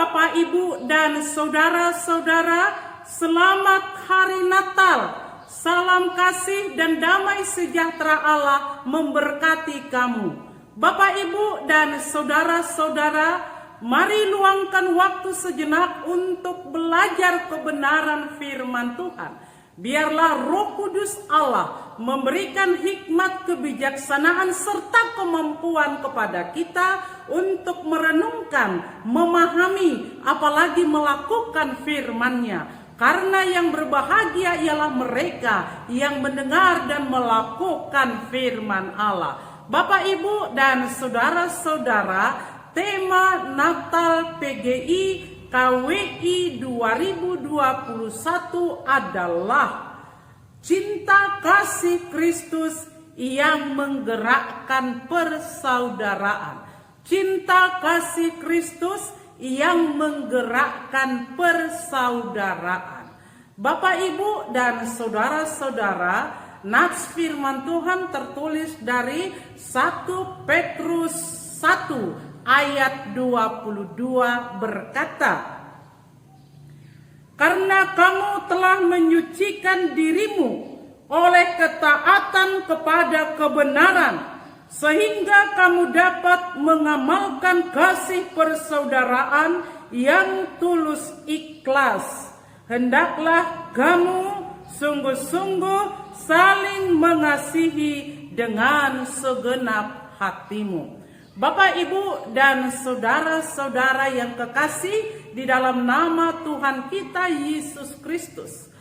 Bapak, Ibu, dan saudara-saudara, selamat Hari Natal. Salam kasih dan damai sejahtera Allah memberkati kamu. Bapak, Ibu, dan saudara-saudara, mari luangkan waktu sejenak untuk belajar kebenaran firman Tuhan. Biarlah Roh Kudus Allah memberikan hikmat, kebijaksanaan, serta kemampuan kepada kita untuk merenungkan, memahami, apalagi melakukan firman-Nya. Karena yang berbahagia ialah mereka yang mendengar dan melakukan firman Allah. Bapak, Ibu, dan saudara-saudara, tema Natal PGI KWI 2021 adalah cinta kasih Kristus yang menggerakkan persaudaraan. Cinta kasih Kristus yang menggerakkan persaudaraan. Bapak, Ibu, dan saudara-saudara, nats firman Tuhan tertulis dari 1 Petrus 1 ayat 22 berkata, "Karena kamu telah menyucikan dirimu oleh ketaatan kepada kebenaran, sehingga kamu dapat mengamalkan kasih persaudaraan yang tulus ikhlas. Hendaklah kamu sungguh-sungguh saling mengasihi dengan segenap hatimu." Bapak, Ibu, dan saudara-saudara yang kekasih di dalam nama Tuhan kita Yesus Kristus,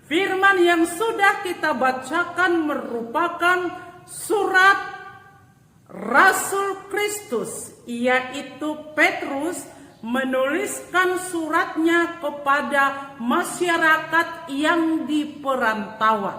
firman yang sudah kita bacakan merupakan surat Rasul Kristus, yaitu Petrus, menuliskan suratnya kepada masyarakat yang di perantauan.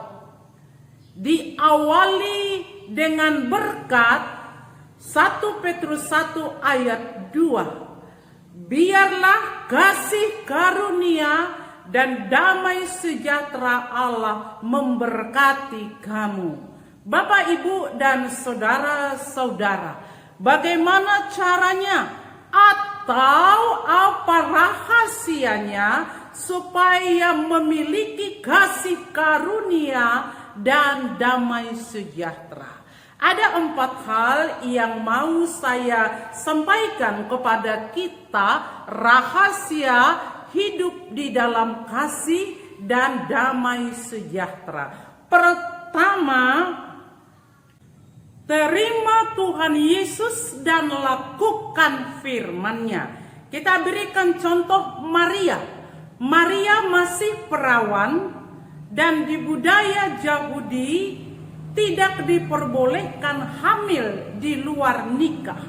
Diawali dengan berkat 1 Petrus 1 ayat 2. Biarlah kasih karunia dan damai sejahtera Allah memberkati kamu. Bapak, Ibu, dan saudara-saudara, bagaimana caranya atau apa rahasianya supaya memiliki kasih karunia dan damai sejahtera? Ada 4 hal yang mau saya sampaikan kepada kita, rahasia hidup di dalam kasih dan damai sejahtera. Pertama, terima Tuhan Yesus dan lakukan firman-Nya. Kita berikan contoh Maria. Maria masih perawan dan di budaya Yahudi tidak diperbolehkan hamil di luar nikah.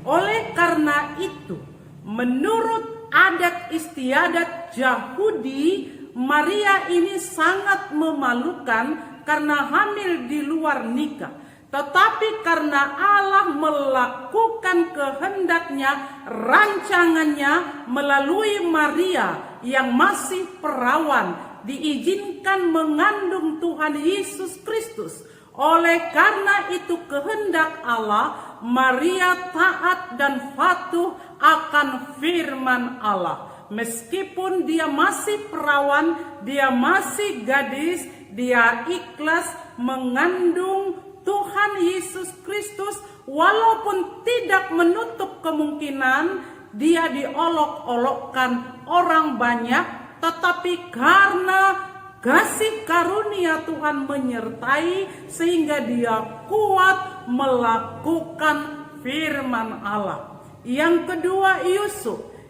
Oleh karena itu, menurut adat istiadat Yahudi, Maria ini sangat memalukan karena hamil di luar nikah. Tetapi karena Allah melakukan kehendaknya, rancangannya melalui Maria yang masih perawan, diizinkan mengandung Tuhan Yesus Kristus. Oleh karena itu kehendak Allah, Maria taat dan patuh akan firman Allah. Meskipun dia masih perawan, dia masih gadis, dia ikhlas mengandung Tuhan Yesus Kristus, walaupun tidak menutup kemungkinan dia diolok-olokkan orang banyak, tetapi karena kasih karunia Tuhan menyertai sehingga dia kuat melakukan firman Allah. Yang kedua,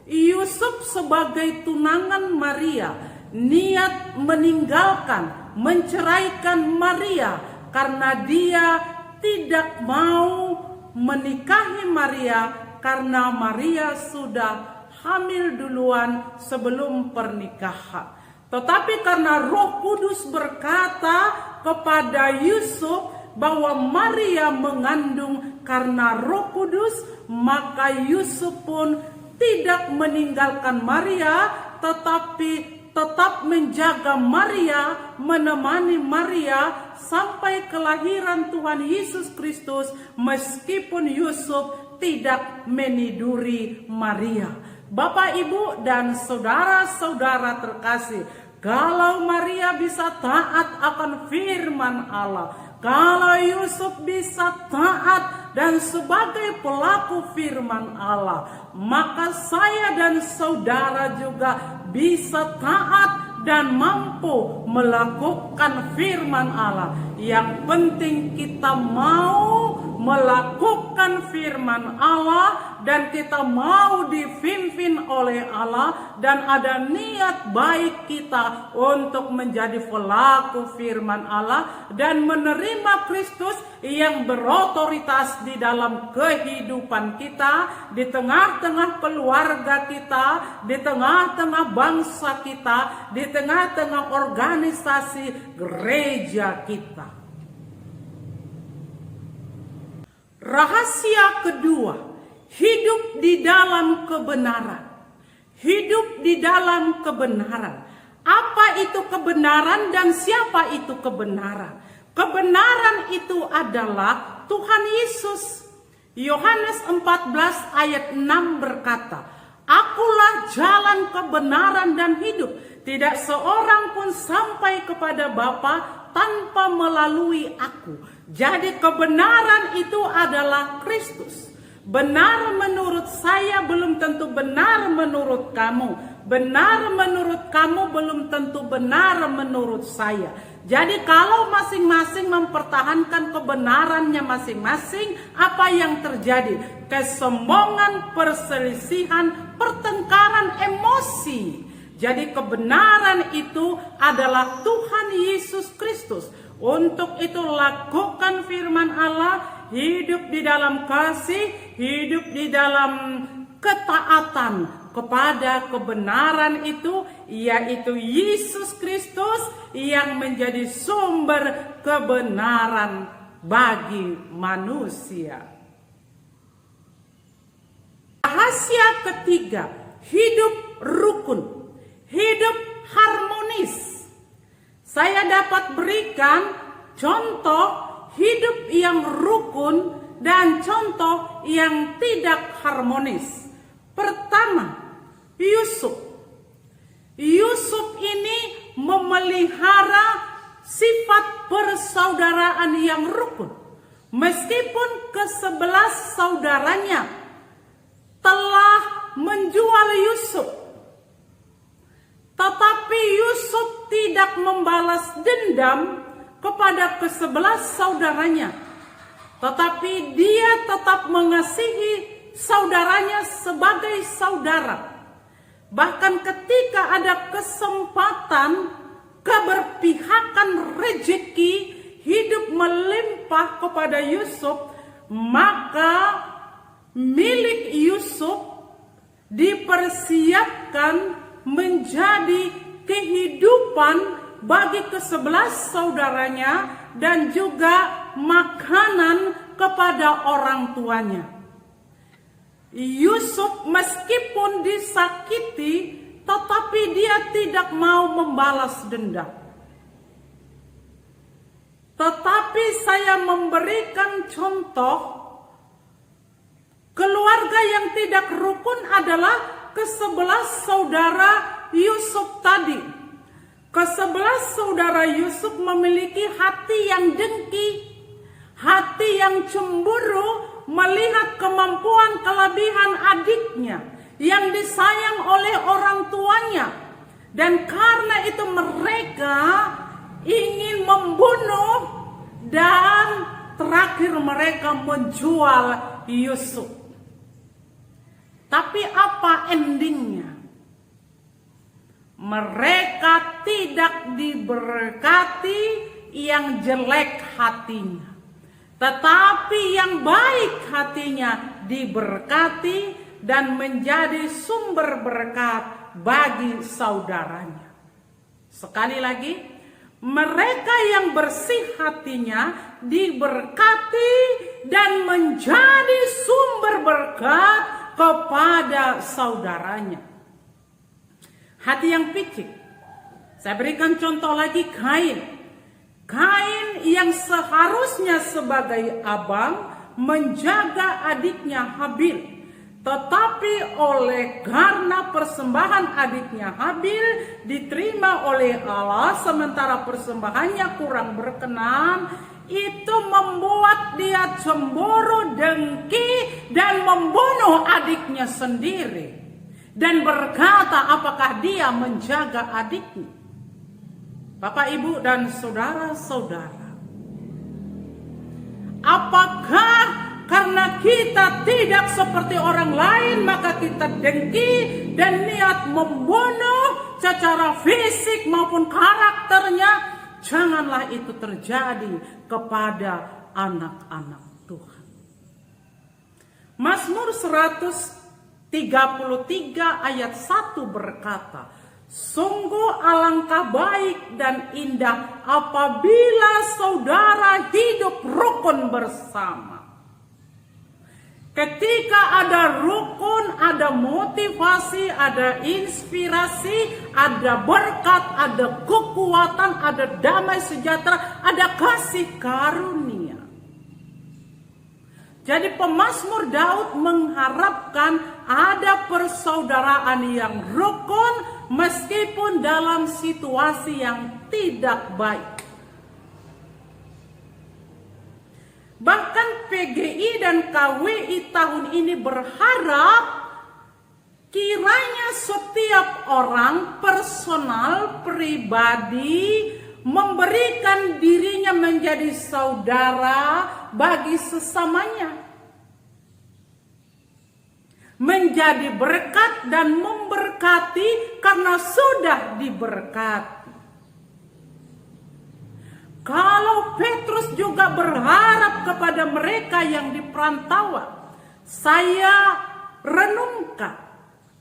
Yusuf sebagai tunangan Maria niat meninggalkan, menceraikan Maria karena dia tidak mau menikahi Maria karena Maria sudah hamil duluan sebelum pernikahan. Tetapi karena Roh Kudus berkata kepada Yusuf bahwa Maria mengandung karena Roh Kudus, maka Yusuf pun tidak meninggalkan Maria, tetapi tetap menjaga Maria, menemani Maria sampai kelahiran Tuhan Yesus Kristus, meskipun Yusuf tidak meniduri Maria. Bapak, Ibu, dan saudara-saudara terkasih, kalau Maria bisa taat akan firman Allah, kalau Yusuf bisa taat dan sebagai pelaku firman Allah, maka saya dan saudara juga bisa taat dan mampu melakukan firman Allah. Yang penting kita mau melakukan firman Allah dan kita mau dipimpin oleh Allah dan ada niat baik kita untuk menjadi pelaku firman Allah dan menerima Kristus yang berotoritas di dalam kehidupan kita, di tengah-tengah keluarga kita, di tengah-tengah bangsa kita, di tengah-tengah organisasi gereja kita. Rahasia kedua, hidup di dalam kebenaran. Hidup di dalam kebenaran. Apa itu kebenaran dan siapa itu kebenaran? Kebenaran itu adalah Tuhan Yesus. Yohanes 14 ayat 6 berkata, "Akulah jalan kebenaran dan hidup. Tidak seorang pun sampai kepada Bapa tanpa melalui aku." Jadi kebenaran itu adalah Kristus. Benar menurut saya belum tentu benar menurut kamu. Benar menurut kamu belum tentu benar menurut saya. Jadi kalau masing-masing mempertahankan kebenarannya masing-masing, apa yang terjadi? Kesombongan, perselisihan, pertengkaran emosi. Jadi kebenaran itu adalah Tuhan Yesus Kristus. Untuk itu lakukan firman Allah, hidup di dalam kasih, hidup di dalam ketaatan kepada kebenaran itu, yaitu Yesus Kristus yang menjadi sumber kebenaran bagi manusia. Rahasia ketiga, hidup rukun, hidup harmonis. Saya dapat berikan contoh hidup yang rukun dan contoh yang tidak harmonis. Pertama, Yusuf. Yusuf ini memelihara sifat persaudaraan yang rukun. Meskipun ke-11 saudaranya telah menjual Yusuf, tetapi Yusuf tidak membalas dendam kepada ke-11 saudaranya. Tetapi dia tetap mengasihi saudaranya sebagai saudara. Bahkan ketika ada kesempatan keberpihakan rezeki hidup melimpah kepada Yusuf, maka milik Yusuf dipersiapkan menjadi kehidupan bagi ke-11 saudaranya dan juga makanan kepada orang tuanya. Yusuf meskipun disakiti, tetapi dia tidak mau membalas dendam. Tetapi saya memberikan contoh keluarga yang tidak rukun adalah ke-11 saudara Yusuf tadi. Ke-11 saudara Yusuf memiliki hati yang dengki, hati yang cemburu melihat kemampuan kelebihan adiknya yang disayang oleh orang tuanya. Dan karena itu mereka ingin membunuh dan terakhir mereka menjual Yusuf. Tapi apa endingnya? Mereka tidak diberkati yang jelek hatinya, tetapi yang baik hatinya diberkati dan menjadi sumber berkat bagi saudaranya. Sekali lagi, mereka yang bersih hatinya diberkati dan menjadi sumber berkat kepada saudaranya. Hati yang picik. Saya berikan contoh lagi, Kain. Kain yang seharusnya sebagai abang menjaga adiknya Habil. Tetapi oleh karena persembahan adiknya Habil diterima oleh Allah, sementara persembahannya kurang berkenan, itu membuat dia cemburu, dengki, dan membunuh adiknya sendiri. Dan berkata, apakah dia menjaga adiknya? Bapak, Ibu, dan saudara-saudara, apakah karena kita tidak seperti orang lain maka kita dengki dan niat membunuh secara fisik maupun karakternya? Janganlah itu terjadi kepada anak-anak Tuhan. Mazmur 133 ayat 1 berkata, sungguh alangkah baik dan indah apabila saudara hidup rukun bersama. Ketika ada rukun, ada motivasi, ada inspirasi, ada berkat, ada kekuatan, ada damai sejahtera, ada kasih karunia. Jadi pemazmur Daud mengharapkan ada persaudaraan yang rukun meskipun dalam situasi yang tidak baik. Bahkan PGI dan KWI tahun ini berharap kiranya setiap orang personal, pribadi, memberikan dirinya menjadi saudara bagi sesamanya. Menjadi berkat dan memberkati karena sudah diberkati. Kalau Petrus juga berharap kepada mereka yang di perantauan, saya renungkan,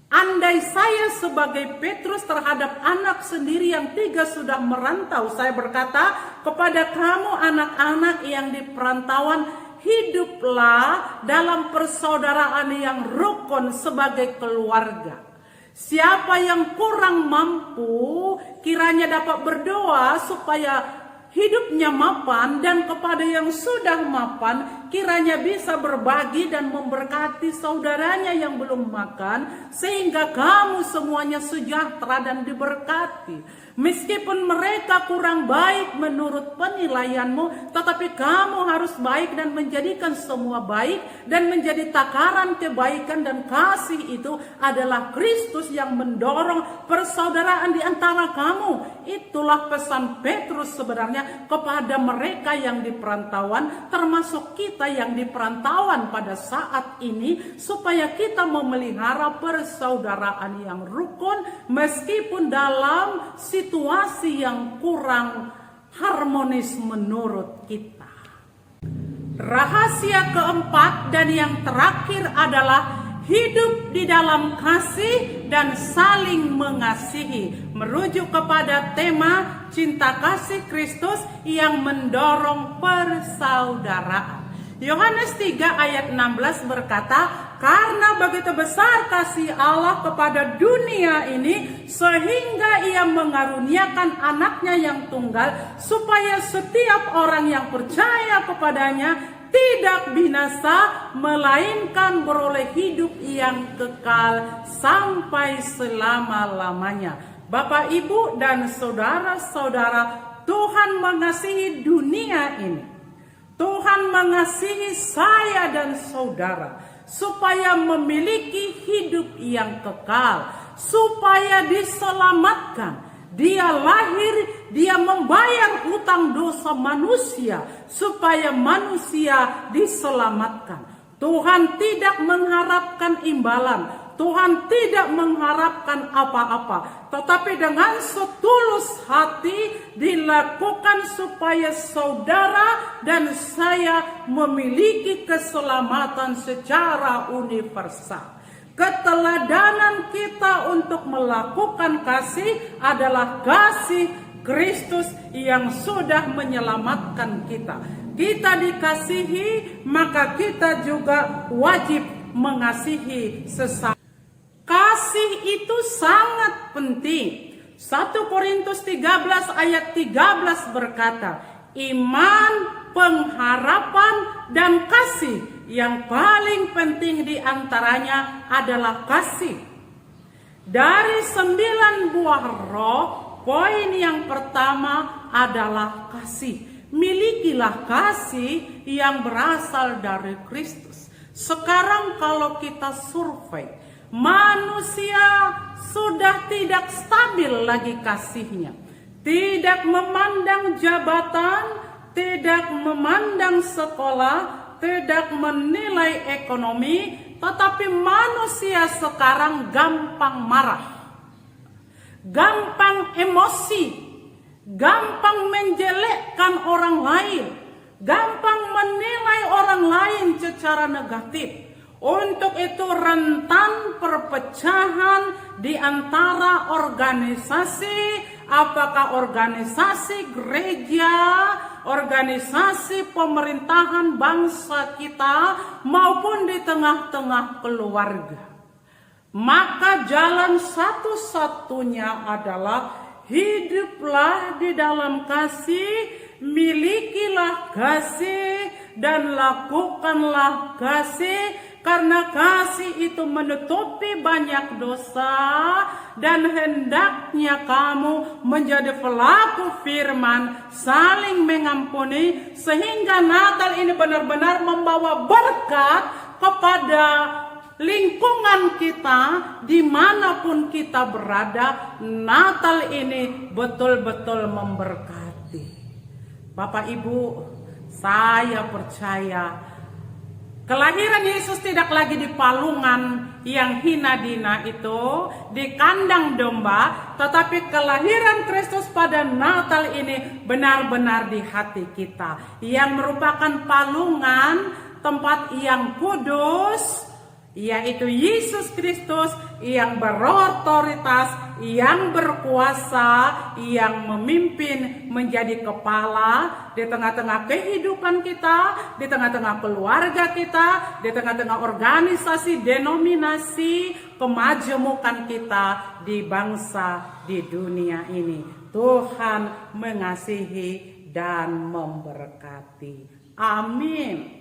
andai saya sebagai Petrus terhadap anak sendiri yang 3 sudah merantau, saya berkata kepada kamu anak-anak yang di perantauan, hiduplah dalam persaudaraan yang rukun sebagai keluarga. Siapa yang kurang mampu, kiranya dapat berdoa supaya hidupnya mapan, dan kepada yang sudah mapan kiranya bisa berbagi dan memberkati saudaranya yang belum makan, sehingga kamu semuanya sejahtera dan diberkati. Meskipun mereka kurang baik menurut penilaianmu, tetapi kamu harus baik dan menjadikan semua baik, dan menjadi takaran kebaikan dan kasih itu adalah Kristus yang mendorong persaudaraan di antara kamu. Itulah pesan Petrus sebenarnya kepada mereka yang di perantauan, termasuk kita yang di perantauan pada saat ini, supaya kita memelihara persaudaraan yang rukun meskipun dalam situasi yang kurang harmonis menurut kita. Rahasia keempat dan yang terakhir adalah hidup di dalam kasih dan saling mengasihi, merujuk kepada tema cinta kasih Kristus yang mendorong persaudaraan. Yohanes 3 ayat 16 berkata, karena begitu besar kasih Allah kepada dunia ini, sehingga ia mengaruniakan anaknya yang tunggal, supaya setiap orang yang percaya kepadanya tidak binasa, melainkan beroleh hidup yang kekal sampai selama-lamanya. Bapak, Ibu, dan saudara-saudara, Tuhan mengasihi dunia ini. Tuhan mengasihi saya dan saudara supaya memiliki hidup yang kekal, supaya diselamatkan. Dia lahir, dia membayar hutang dosa manusia supaya manusia diselamatkan. Tuhan tidak mengharapkan imbalan. Tuhan tidak mengharapkan apa-apa, tetapi dengan setulus hati dilakukan supaya saudara dan saya memiliki keselamatan secara universal. Keteladanan kita untuk melakukan kasih adalah kasih Kristus yang sudah menyelamatkan kita. Kita dikasihi, maka kita juga wajib mengasihi sesama. Kasih itu sangat penting. 1 Korintus 13 ayat 13 berkata, iman, pengharapan, dan kasih yang paling penting di antaranya adalah kasih. Dari 9 buah roh, poin yang pertama adalah kasih. Milikilah kasih yang berasal dari Kristus. Sekarang kalau kita survei, manusia sudah tidak stabil lagi kasihnya. Tidak memandang jabatan, tidak memandang sekolah, tidak menilai ekonomi, tetapi manusia sekarang gampang marah, gampang emosi, gampang menjelekkan orang lain, gampang menilai orang lain secara negatif. Untuk itu rentan perpecahan di antara organisasi, apakah organisasi gereja, organisasi pemerintahan bangsa kita, maupun di tengah-tengah keluarga. Maka jalan satu-satunya adalah hiduplah di dalam kasih, milikilah kasih, dan lakukanlah kasih. Karena kasih itu menutupi banyak dosa, dan hendaknya kamu menjadi pelaku firman, saling mengampuni, sehingga Natal ini benar-benar membawa berkat kepada lingkungan kita, dimanapun kita berada. Natal ini betul-betul memberkati. Bapak Ibu, saya percaya kelahiran Yesus tidak lagi di palungan yang hina dina itu, di kandang domba, tetapi kelahiran Kristus pada Natal ini benar-benar di hati kita, yang merupakan palungan tempat yang kudus, yaitu Yesus Kristus yang berotoritas, yang berkuasa, yang memimpin menjadi kepala di tengah-tengah kehidupan kita, di tengah-tengah keluarga kita, di tengah-tengah organisasi, denominasi, kemajemukan kita di bangsa, di dunia ini. Tuhan mengasihi dan memberkati. Amin.